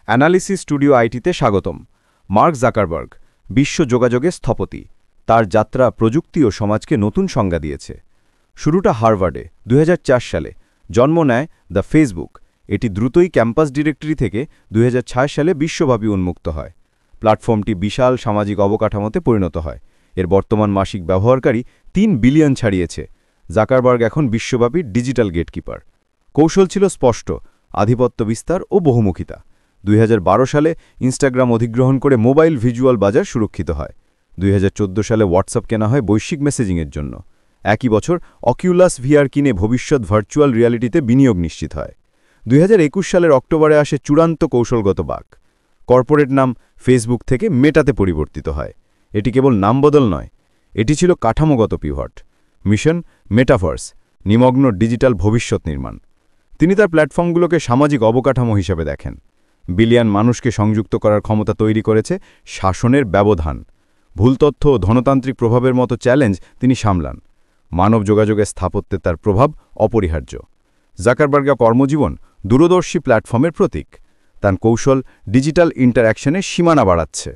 Analysis studio আইটিতে স্বাগতম। Mark Zuckerberg, বিশ্ব যোগাযোগের স্থপতি। তার যাত্রা প্রযুক্তি ও সমাজকে নতুন সংজ্ঞা দিয়েছে। শুরুটা হার্ভার্ডে 2004 সালে জন্ম নেয় দ্য ফেসবুক। এটি দ্রুতই ক্যাম্পাস ডিরেক্টরি থেকে 2006 সালে বিশ্বব্যাপী উন্মুক্ত হয়। প্ল্যাটফর্মটি বিশাল সামাজিক অবকাঠামোতে পরিণত হয়। এর বর্তমান মাসিক ব্যবহারকারী 3 বিলিয়ন ছাড়িয়েছে। জাকারবার্গ এখন বিশ্বব্যাপী ডিজিটাল গেটকিপার। কৌশল ছিল স্পষ্ট: আধিপত্য বিস্তার ও বহুমুখিতা। 2012 সালে ইনস্টাগ্রাম অধিগ্রহণ করে মোবাইল ভিজুয়াল বাজার সুরক্ষিত হয়। 2014 সালে হোয়াটসঅ্যাপ কেনা হয় বৈশ্বিক মেসেজিংয়ের জন্য। একই বছর অকিউলাস ভিআর কিনে ভবিষ্যৎ ভার্চুয়াল রিয়ালিটিতে বিনিয়োগ নিশ্চিত হয়। 2021 সালের অক্টোবরে আসে চূড়ান্ত কৌশলগত বাঁক। কর্পোরেট নাম ফেসবুক থেকে মেটাতে পরিবর্তিত হয়। এটি কেবল নাম বদল নয়, এটি ছিল কাঠামোগত পিভট। মিশন মেটাভার্স, নিমগ্ন ডিজিটাল ভবিষ্যৎ নির্মাণ। তিনি তার প্ল্যাটফর্মগুলোকে সামাজিক অবকাঠামো হিসেবে দেখেন। বিলিয়ন মানুষকে সংযুক্ত করার ক্ষমতা তৈরি করেছে শাসনের ব্যবধান। ভুল তথ্য ও ধনতান্ত্রিক প্রভাবের মতো চ্যালেঞ্জ তিনি সামলান। মানব যোগাযোগের স্থাপত্যে তার প্রভাব অপরিহার্য। জাকারবার্গের কর্মজীবন দূরদর্শী প্ল্যাটফর্মের প্রতীক। তার কৌশল ডিজিটাল ইন্টারঅ্যাকশনের সীমানা বাড়াচ্ছে।